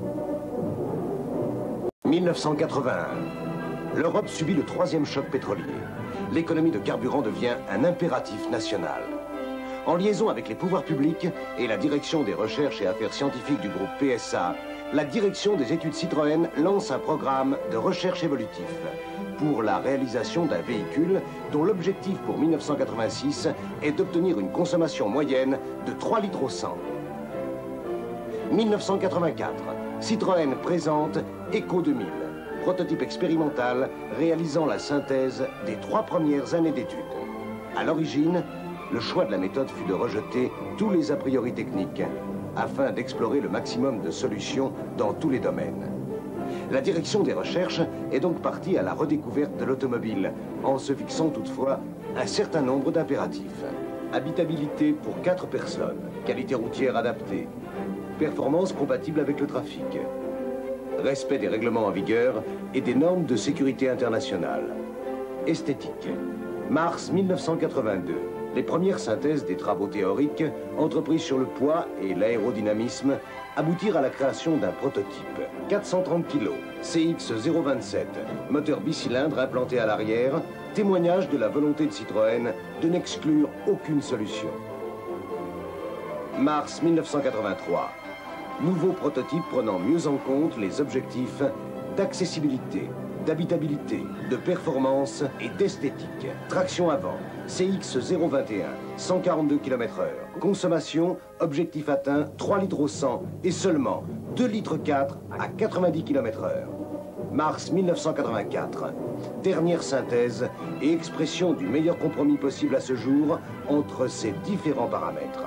« 1981. L'Europe subit le troisième choc pétrolier. L'économie de carburant devient un impératif national. En liaison avec les pouvoirs publics et la direction des recherches et affaires scientifiques du groupe PSA, la direction des études Citroën lance un programme de recherche évolutif pour la réalisation d'un véhicule dont l'objectif pour 1986 est d'obtenir une consommation moyenne de 3 litres au 100. 1984, Citroën présente Eco 2000, prototype expérimental réalisant la synthèse des 3 premières années d'études. À l'origine, le choix de la méthode fut de rejeter tous les a priori techniques afin d'explorer le maximum de solutions dans tous les domaines. La direction des recherches est donc partie à la redécouverte de l'automobile, en se fixant toutefois un certain nombre d'impératifs. Habitabilité pour 4 personnes, qualité routière adaptée, performance compatible avec le trafic, respect des règlements en vigueur et des normes de sécurité internationale, esthétique. Mars 1982. Les premières synthèses des travaux théoriques, entreprises sur le poids et l'aérodynamisme, aboutirent à la création d'un prototype. 430 kg, CX027, moteur bicylindre implanté à l'arrière, témoignage de la volonté de Citroën de n'exclure aucune solution. Mars 1983. Nouveau prototype prenant mieux en compte les objectifs d'accessibilité, d'habitabilité, de performance et d'esthétique. Traction avant, CX021, 142 km/h. Consommation, objectif atteint, 3 litres au 100 et seulement 2 litres 4 à 90 km/h. Mars 1984. Dernière synthèse et expression du meilleur compromis possible à ce jour entre ces différents paramètres.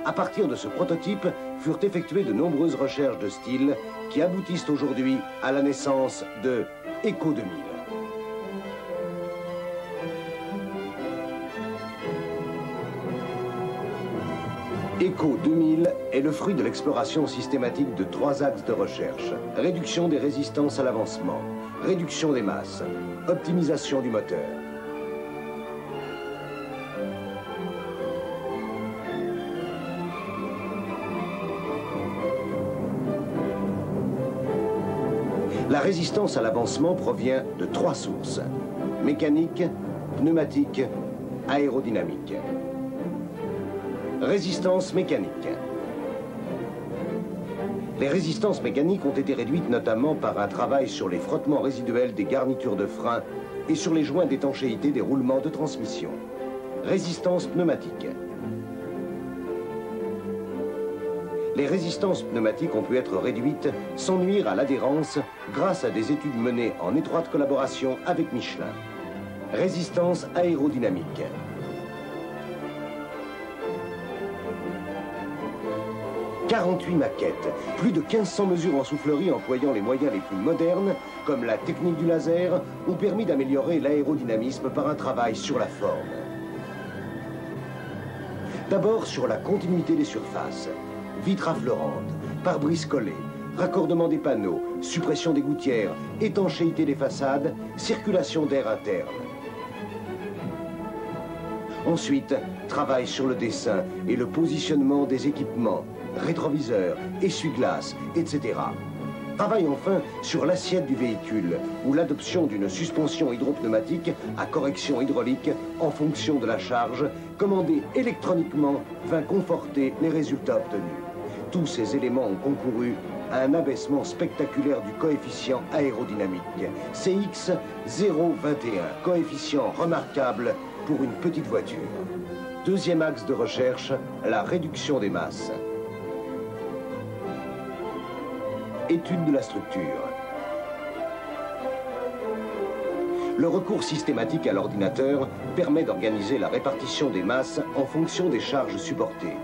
À partir de ce prototype, furent effectuées de nombreuses recherches de style qui aboutissent aujourd'hui à la naissance de Eco 2000. Eco 2000 est le fruit de l'exploration systématique de 3 axes de recherche. Réduction des résistances à l'avancement, réduction des masses, optimisation du moteur. La résistance à l'avancement provient de 3 sources: mécanique, pneumatique, aérodynamique. Résistance mécanique. Les résistances mécaniques ont été réduites notamment par un travail sur les frottements résiduels des garnitures de frein et sur les joints d'étanchéité des roulements de transmission. Résistance pneumatique. Les résistances pneumatiques ont pu être réduites sans nuire à l'adhérence grâce à des études menées en étroite collaboration avec Michelin. Résistance aérodynamique. « 48 maquettes, plus de 1500 mesures en soufflerie employant les moyens les plus modernes, comme la technique du laser, ont permis d'améliorer l'aérodynamisme par un travail sur la forme. D'abord sur la continuité des surfaces. Vitres affleurantes, pare-brise collés, raccordement des panneaux, suppression des gouttières, étanchéité des façades, circulation d'air interne. Ensuite, travail sur le dessin et le positionnement des équipements, rétroviseurs, essuie-glaces, etc. Travail enfin sur l'assiette du véhicule, où l'adoption d'une suspension hydropneumatique à correction hydraulique en fonction de la charge, commandée électroniquement, vint conforter les résultats obtenus. Tous ces éléments ont concouru à un abaissement spectaculaire du coefficient aérodynamique, CX021, coefficient remarquable pour une petite voiture. Deuxième axe de recherche, la réduction des masses. Étude de la structure. Le recours systématique à l'ordinateur permet d'organiser la répartition des masses en fonction des charges supportées.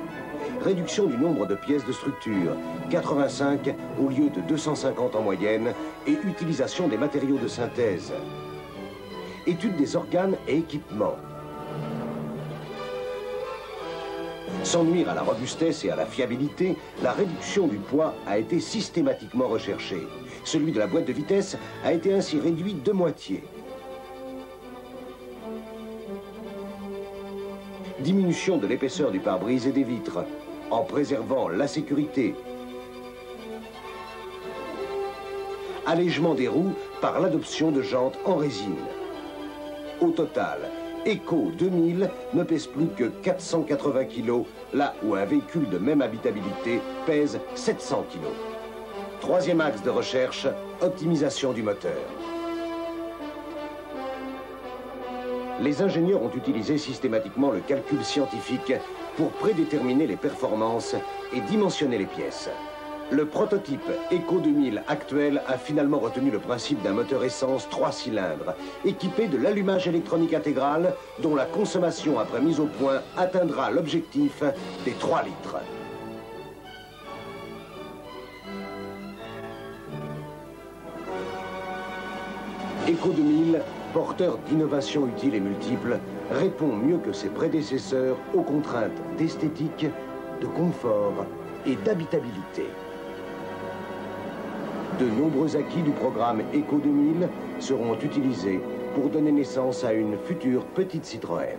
Réduction du nombre de pièces de structure, 85 au lieu de 250 en moyenne, et utilisation des matériaux de synthèse. Étude des organes et équipements. Sans nuire à la robustesse et à la fiabilité, la réduction du poids a été systématiquement recherchée. Celui de la boîte de vitesse a été ainsi réduit de moitié. Diminution de l'épaisseur du pare-brise et des vitres, en préservant la sécurité. allègement des roues par l'adoption de jantes en résine. Au total, Eco 2000 ne pèse plus que 480 kg, là où un véhicule de même habitabilité pèse 700 kg. Troisième axe de recherche, optimisation du moteur. Les ingénieurs ont utilisé systématiquement le calcul scientifique pour prédéterminer les performances et dimensionner les pièces. Le prototype Eco 2000 actuel a finalement retenu le principe d'un moteur essence 3 cylindres, équipé de l'allumage électronique intégral, dont la consommation après mise au point atteindra l'objectif des 3 litres. Eco 2000, porteur d'innovations utiles et multiples, répond mieux que ses prédécesseurs aux contraintes d'esthétique, de confort et d'habitabilité. De nombreux acquis du programme Eco 2000 seront utilisés pour donner naissance à une future petite Citroën.